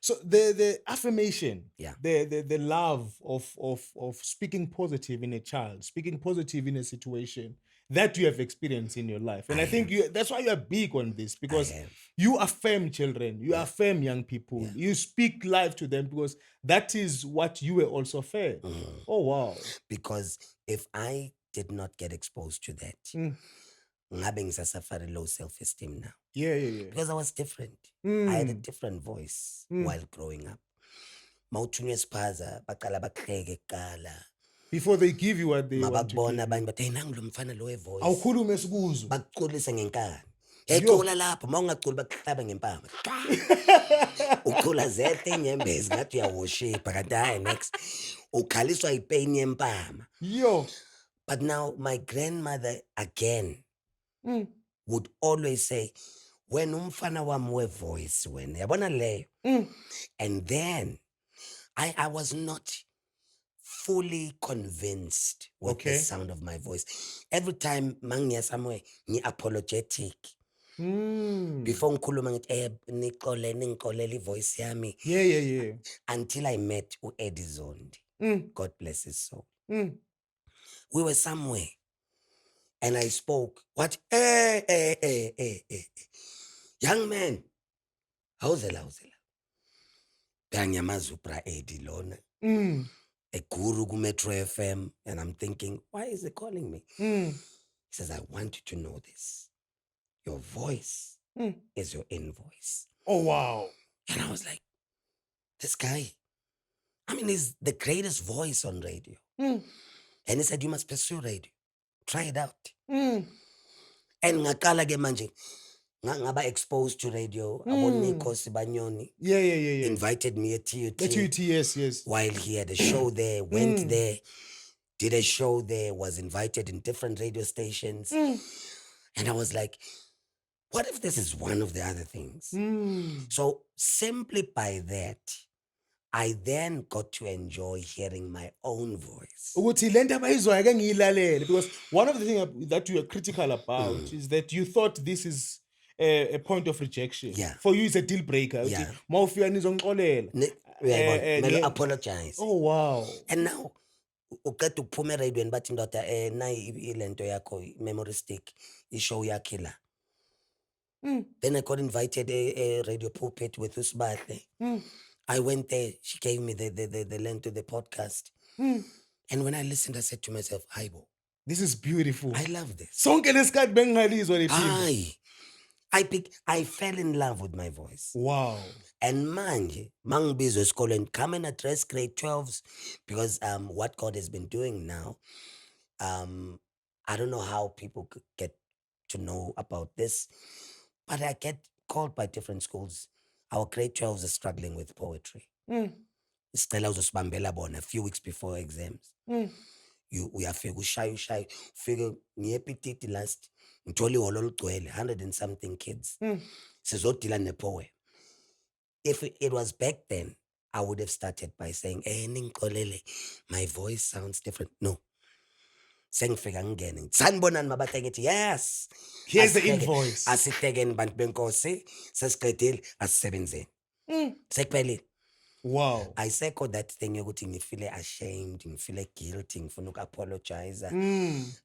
So the affirmation, yeah, the love of speaking positive in a child, speaking positive in a situation that you have experienced in your life. And I think that's why you are big on this, because you affirm children, you affirm young people, you speak life to them, because that is what you were also fed. Oh wow. Because if I did not get exposed to that, ngabe ngisasafari low self-esteem now. Yeah. Because I was different. I had a different voice while growing up. Mawuthunywe spaza baqala bakuhleke kala. Before they give you what they want to give. Mabakubona abanye bathi hey nangu lo mfana lo voice. Awukhulume sikuzwe. Bakuculisa ngenkani. Hey cula lapha mawungaculi bakuhlaba ngempama. Ucula zethe inyembezi ngathi uyaworship kanti hayi next ukhaliswa ipain yempama. Yo. But now my grandmother again would always say, when umfana wami voice when yabona leyo. And then I was not fully convinced with the sound of my voice. Every time mangiya somewhere ngi apologetic. Before ngikhuluma ngithi ningixolele voice yami. Yeah. Until I met Eddie Zondi. God bless his soul. We were somewhere and I spoke. What? Hey. Young man. How's it? Bangiyamazi upra Eddie lona. A guru ku Metro FM. And I'm thinking, why is he calling me? He says, I want you to know this. Your voice is your invoice. Oh, wow. And I was like, this guy, I mean, he's the greatest voice on radio. And he said, you must pursue radio. Try it out. And ngakala ke manje, ngaba exposed to radio. Aboniko Sibanyoni. Yeah. Invited me at TUT. The TUT, yes. While he had a show there, went there, did a show there, was invited in different radio stations. And I was like, what if this is one of the other things? So simply by that, I then got to enjoy hearing my own voice. Because one of the things that you are critical about is that you thought this is a point of rejection. Yeah. For you, it's a deal breaker. Yeah. Melo apologize. Oh wow. And now uqeda ukuphuma eradweni bathi ndoda nayi ilento yakho memory stick ishow yakhe la. Then I got invited a radio pulpit with Usbahle. I went there. She gave me the link to the podcast. And when I listened, I said to myself, Aibo, This is beautiful. I love this. Sonke lesikhathi bengingalizwa le phimbo. I fell in love with my voice. Wow. And manje, mangibizwe esikoleni, come and address grade 12s because what God has been doing now, I don't know how people could get to know about this, but I get called by different schools. Our grade 12s are struggling with poetry. Scelo Ngubane a few weeks before exams. Uyafika ushaye ufike ngiyepititi last ngithole ihholo olugcwele 100 and something kids. Sizodila nepoem. If it was back then, I would have started by saying, ningixolele, my voice sounds different. No. Sengifika ngene. Sanibonani mabahle ngithi yes. Here's the invoice. Asihlekeni bantu benkosi, sesiqedile asisebenzeni. Sekuphelile. Wow. I second that thing yokuthi ngifeel ashamed, ngifeel guilty, ngifuna apologize.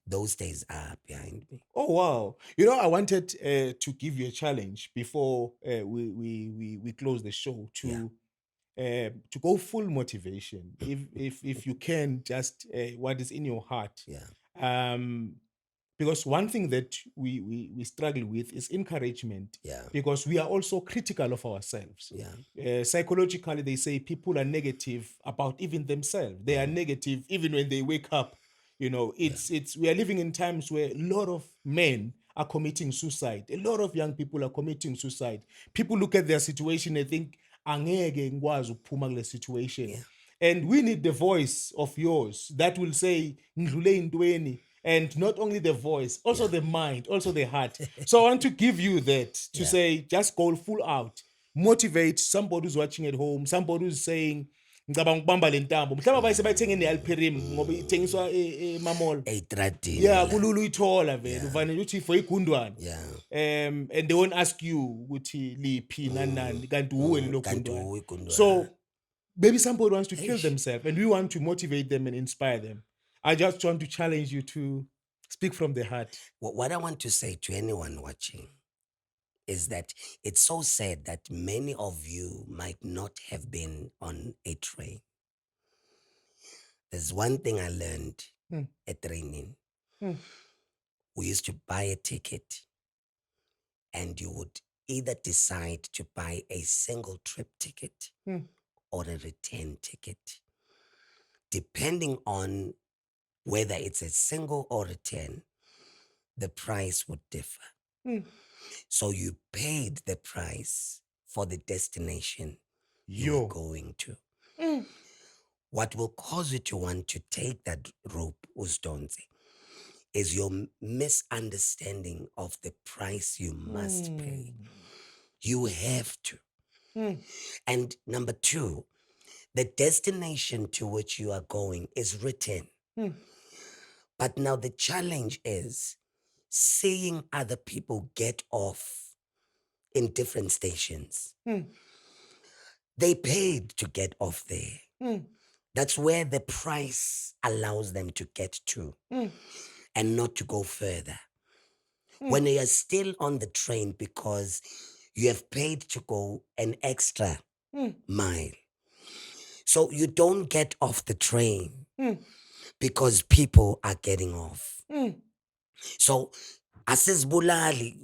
Those days are behind me. Oh wow. You know, I wanted to give you a challenge before we close the show to go full motivation. If you can, just what is in your heart. Yeah. Because one thing that we struggle with is encouragement. Yeah. Because we are also critical of ourselves. Yeah. Psychologically, they say people are negative about even themselves. They are negative even when they wake up. You know, we are living in times where a lot of men are committing suicide. A lot of young people are committing suicide. People look at their situation and think, angeke ngikwazi ukuphuma kule situation. Yeah. And we need the voice of yours that will say, ngidlule intweni. And not only the voice, also the mind, also the heart. So I want to give you that to say, just go full out. Motivate somebody who's watching at home, somebody who's saying, ngicabanga ukubamba le ntambo. Mhlawumbe bayise bayithenge ne-Alperim ngoba ithengiswa emamall. Ey'tradini. Yeah, kulula uyithola vele. Ufanele uthi for igundwane. Yeah. And they won't ask you ukuthi liphi nani kanti uwe lelo Kanti gundwane. uwe igundwane. So maybe somebody wants to kill themselves and we want to motivate them and inspire them. I just want to challenge you to speak from the heart. What I want to say to anyone watching is that it's so sad that many of you might not have been on a train. There's one thing I learned at training. We used to buy a ticket and you would either decide to buy a single trip ticket or a return ticket. Depending on whether it's a single or return, the price would differ. So you paid the price for the destination you're going to. What will cause you to want to take that rope, Usdonze, is your misunderstanding of the price you must pay. You have to. And number two, the destination to which you are going is written. But now the challenge is seeing other people get off in different stations. They paid to get off there. That's where the price allows them to get to and not to go further. When they are still on the train because you have paid to go an extra mile. So you don't get off the train because people are getting off. So asizibulali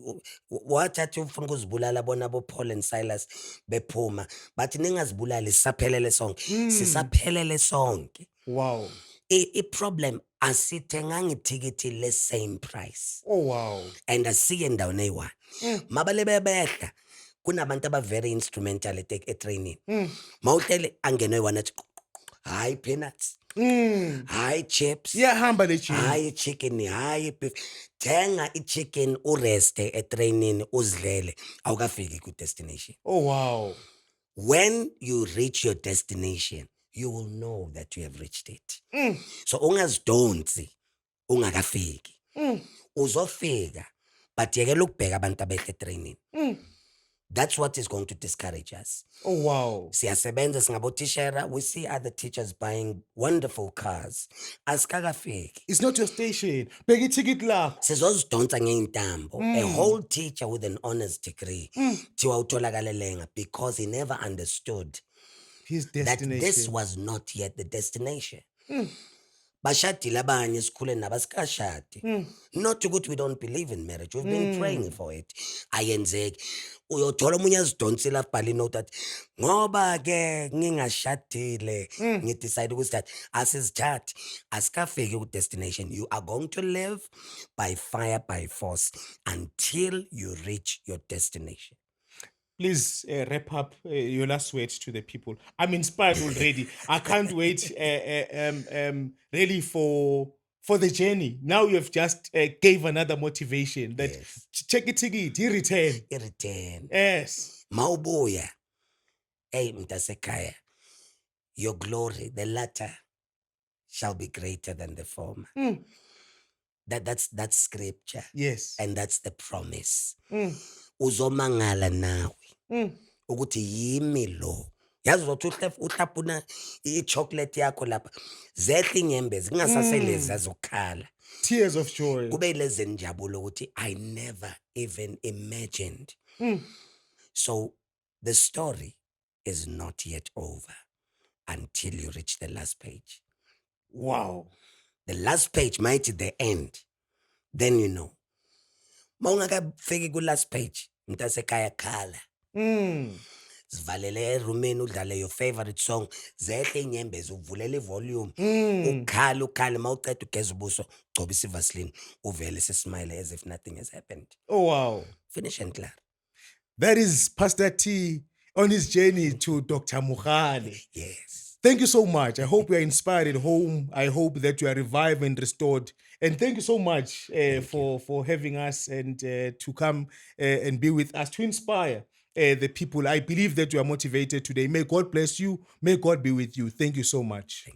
wathatha ufuna ukuzibulala bona bo Paul and Silas bephuma bathi ningazibulali sisaphelele sonke sisaphelele sonke. Wow. I problem asithenganga ithikithi le same price. Oh wow. And asiye endaweni eyi-1 mabale bebehla kunabantu aba very instrumental training. Mawuhlele angene one athi hayi peanuts. Hayi chips. Yeah, hamba le chicken. Hayi chicken, hayi beef. Thenga i-chicken ureste etrainini uzidlele awukafiki ku destination. Oh wow. When you reach your destination, you will know that you have reached it. So ungazidonsi ungakafiki. Uzofika but yekela ukubheka abantu abehla etrainini. That's what is going to discourage us. Oh, wow. Siyasebenza singabotishera, we see other teachers buying wonderful cars. Asikakafiki. It's not your station. Bheka ticket lakho. Sizozidonsa ngeintambo. A whole teacher with an honors degree thiwa utholakale lenga because he never understood His that this destination. was not yet the destination. Bashadile abanye esikhule nabo asikashadi. Not ukuthi we don't believe in marriage. We've been praying for it. Ayenzeki. Uyothola omunye azidonsela abhale inote athi ngoba ke ngingashadile ngidecide ukuthi that asizithathi asikafiki ku destination. You are going to live by fire by force until you reach your destination. Please wrap up your last words to the people. I'm inspired already. I can't wait really for the journey. Now you have just gave another motivation that Yes. check it ticket, he return. I-return. Yes. Mawubuya. Hey mntasekhaya. Your glory, the latter shall be greater than the former. That's scripture. Yes. And that's the promise. Uzomangala nawe ukuthi yimi lo. Yazi uzothi uhlapuna i-chocolate yakho lapha zehle inyembezi kungasaselezi azokhala. Tears of joy. Kube lezi injabulo ukuthi I never even imagined. So the story is not yet over until you reach the last page. Wow. The last page might be the end. Then you know. Mawungakafiki ku last page, mntasekhaya khala. Sivalele erumini udlale your favorite song, zehle inyembezi uvulele ivolume, ukhale mawuceda ugeza ubuso, ugcobisa ivaseline, uvele sesmile as if nothing has happened. Oh, wow. Finish and clear. That is Pastor T on his journey to Dr. Ngubane. Yes. Thank you so much. I hope you are inspired at home. I hope that you are revived and restored. And thank you so much for having us and to come and be with us to inspire the people. I believe that you are motivated today. May God bless you. May God be with you. Thank you so much.